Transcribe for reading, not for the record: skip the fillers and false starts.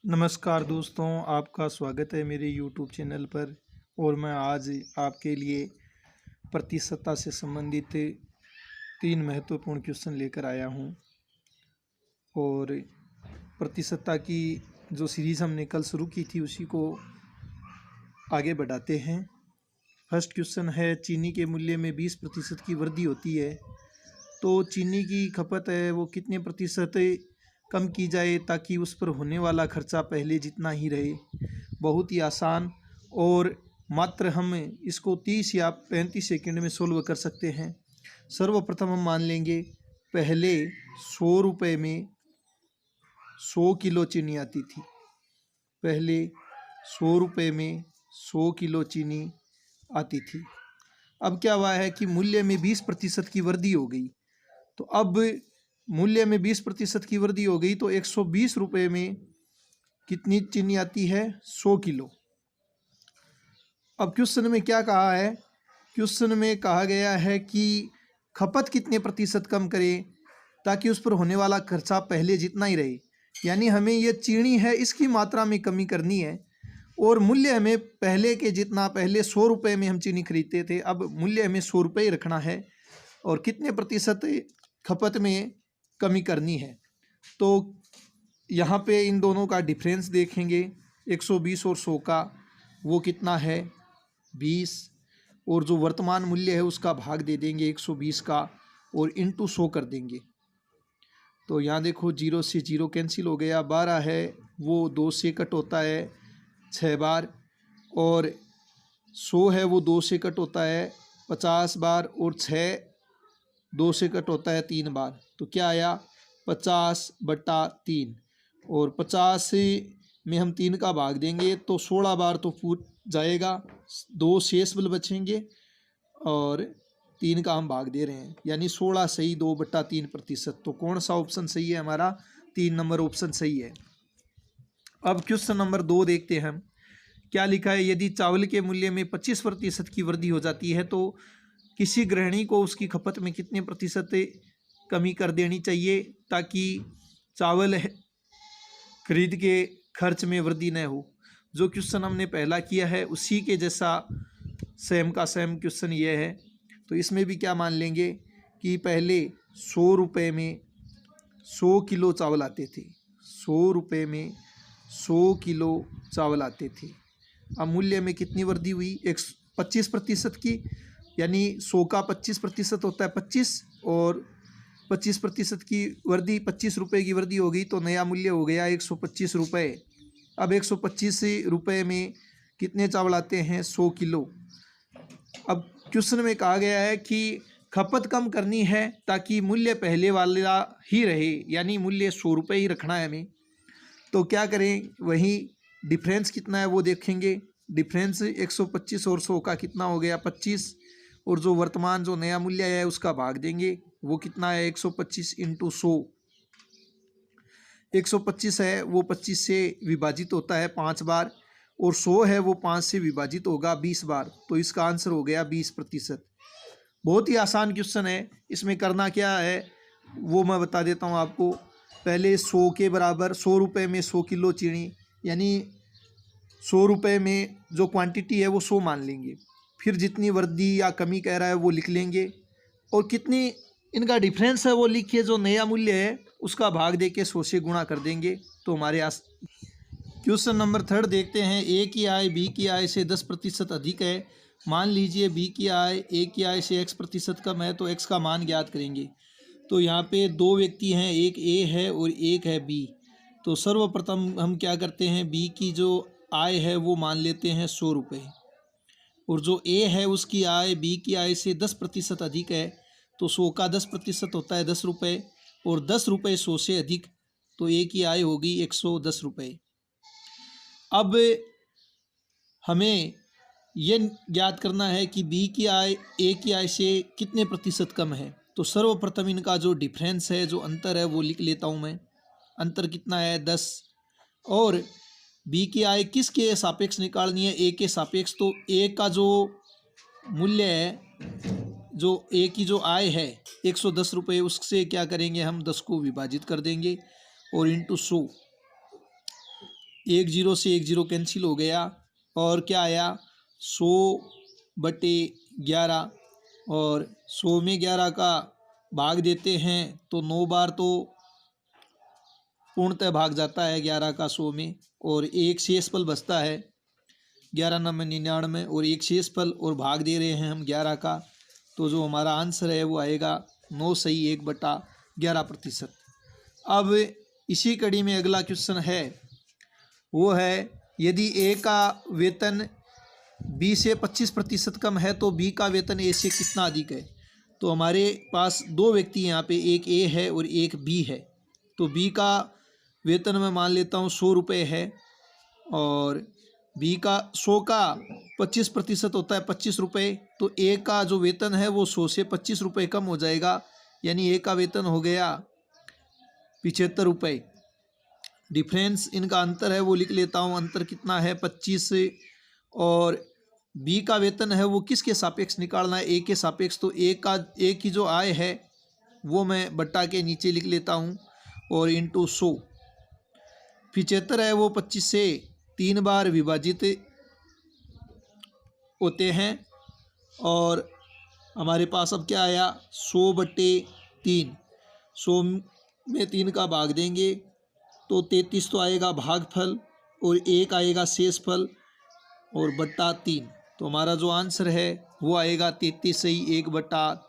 नमस्कार दोस्तों, आपका स्वागत है मेरे यूट्यूब चैनल पर। और मैं आज आपके लिए प्रतिशतता से संबंधित 3 महत्वपूर्ण क्वेश्चन लेकर आया हूं। और प्रतिशतता की जो सीरीज़ हमने कल शुरू की थी उसी को आगे बढ़ाते हैं। फर्स्ट क्वेश्चन है, चीनी के मूल्य में 20% की वृद्धि होती है तो चीनी की खपत है वो कितने प्रतिशत कम की जाए ताकि उस पर होने वाला खर्चा पहले जितना ही रहे। बहुत ही आसान, और मात्र हम इसको 30 या 35 सेकंड में सोल्व कर सकते हैं। सर्वप्रथम हम मान लेंगे पहले 100 रुपये में 100 किलो चीनी आती थी। पहले 100 रुपये में 100 किलो चीनी आती थी। अब क्या हुआ है कि मूल्य में 20% की वृद्धि हो गई। तो अब मूल्य में 20% की वृद्धि हो गई तो 120 रुपये में कितनी चीनी आती है? 100 किलो। अब क्वेश्चन में क्या कहा है? क्वेश्चन में कहा गया है कि खपत कितने प्रतिशत कम करें ताकि उस पर होने वाला खर्चा पहले जितना ही रहे। यानी हमें ये चीनी है इसकी मात्रा में कमी करनी है और मूल्य हमें पहले के जितना, पहले 100 रुपये में हम चीनी खरीदते थे, अब मूल्य हमें 100 रुपये ही रखना है और कितने प्रतिशत खपत में कमी करनी है। तो यहाँ पे इन दोनों का डिफरेंस देखेंगे, 120 और 100 का, वो कितना है? 20। और जो वर्तमान मूल्य है उसका भाग दे देंगे 120 का और इंटू 100 कर देंगे। तो यहाँ देखो 0 से 0 कैंसिल हो गया, 12 है वो 2 से कट होता है 6 बार, और 100 है वो 2 से कट होता है 50 बार, और 6 2 से कट होता है 3 बार। तो क्या आया? 50/3। और 50 में हम 3 का भाग देंगे तो 16 बार तो फूट जाएगा, 2 शेष बल बचेंगे और 3 का हम भाग दे रहे हैं, यानी 16 सही 2/3%। तो कौन सा ऑप्शन सही है? हमारा 3 नंबर ऑप्शन सही है। अब क्वेश्चन नंबर 2 देखते हैं हम। क्या लिखा है? यदि चावल के मूल्य में 25% की वृद्धि हो जाती है तो किसी गृहिणी को उसकी खपत में कितने प्रतिशत कमी कर देनी चाहिए ताकि चावल खरीद के खर्च में वृद्धि न हो। जो क्वेश्चन हमने पहला किया है उसी के जैसा सेम का सेम क्वेश्चन ये है। तो इसमें भी क्या मान लेंगे कि पहले 100 रुपये में 100 किलो चावल आते थे। 100 रुपये में 100 किलो चावल आते थे। अब मूल्य में कितनी वृद्धि हुई? 25% की, यानी 100 का 25% होता है 25, और 25% की वृद्धि 25 रुपये की वृद्धि हो गई तो नया मूल्य हो गया 125 रुपये। अब 125 रुपये में कितने चावल आते हैं? 100 किलो। अब क्वेश्चन में कहा गया है कि खपत कम करनी है ताकि मूल्य पहले वाला ही रहे, यानी मूल्य 100 रुपये ही रखना है हमें। तो क्या करें? वही डिफरेंस कितना है वो देखेंगे। डिफरेंस 125 और 100 का कितना हो गया? 25, और जो वर्तमान जो नया मूल्य है उसका भाग देंगे, वो कितना है? 125 इंटू 100। 125 है वो 25 से विभाजित होता है 5 बार, और 100 है वो 5 से विभाजित होगा 20 बार। तो इसका आंसर हो गया 20%। बहुत ही आसान क्वेश्चन है। इसमें करना क्या है वो मैं बता देता हूँ आपको। पहले 100 के बराबर 100 रुपये में 100 किलो चीनी, यानी 100 रुपये में जो क्वांटिटी है वो 100 मान लेंगे। फिर जितनी वृद्धि या कमी कह रहा है वो लिख लेंगे, और कितनी इनका डिफरेंस है वो लिखिए, जो नया मूल्य है उसका भाग दे के 100 से गुणा कर देंगे। तो हमारे आस क्वेश्चन नंबर 3 देखते हैं। ए की आय बी की आय से 10% अधिक है। मान लीजिए बी की आय ए की आय से x% कम है तो x का मान ज्ञात करेंगे। तो यहाँ पे 2 व्यक्ति हैं, एक ए है और एक है बी। तो सर्वप्रथम हम क्या करते हैं, बी की जो आय है वो मान लेते हैं 100 रुपये, और जो ए है उसकी आय बी की आय से 10% अधिक है। तो 100 का 10% होता है 10 रुपये, और 10 रुपये 100 से अधिक, तो ए की आय होगी 110 रुपये। अब हमें ये ज्ञात करना है कि बी की आय ए की आय से कितने प्रतिशत कम है। तो सर्वप्रथम इनका जो डिफरेंस है, जो अंतर है, वो लिख लेता हूँ मैं। अंतर कितना है? 10। और बी की आय किसके सापेक्ष निकालनी है? ए के सापेक्ष। तो ए का जो मूल्य है, जो ए की जो आय है 110 रुपये, उससे क्या करेंगे हम? 10 को विभाजित कर देंगे और इंटू 100। एक जीरो से एक जीरो कैंसिल हो गया और क्या आया 100/11 और 100 में 11 का भाग देते हैं तो 9 बार तो पूर्णतः भाग जाता है 11 का 100 में और एक शेषफल बचता है 11×99 और एक शेषफल और भाग दे रहे हैं हम 11 का, तो जो हमारा आंसर है वो आएगा 9 सही 1/11%। अब इसी कड़ी में अगला क्वेश्चन है वो है यदि ए का वेतन बी से 25% कम है तो बी का वेतन ए से कितना अधिक है। तो हमारे पास दो व्यक्ति यहाँ पे, एक ए है और एक बी है। तो बी का वेतन मैं मान लेता हूँ 100 रुपये है और बी का 100 का 25% होता है 25 रुपये। तो ए का जो वेतन है वो 100 से 25 रुपये कम हो जाएगा, यानी ए का वेतन हो गया 75 रुपये। डिफरेंस इनका अंतर है वो लिख लेता हूँ, अंतर कितना है 25 और बी का वेतन है वो किसके सापेक्ष निकालना है, ए के सापेक्ष। तो ए की जो आय है वो मैं बट्टा के नीचे लिख लेता हूँ और इंटू 100। 75 है वो 25 से 3 बार विभाजित होते हैं और हमारे पास अब क्या आया 100/3। 100 में 3 का भाग देंगे तो 33 तो आएगा भागफल और 1 आएगा शेषफल और बट्टा 3। तो हमारा जो आंसर है वो आएगा 33 सही 1/3।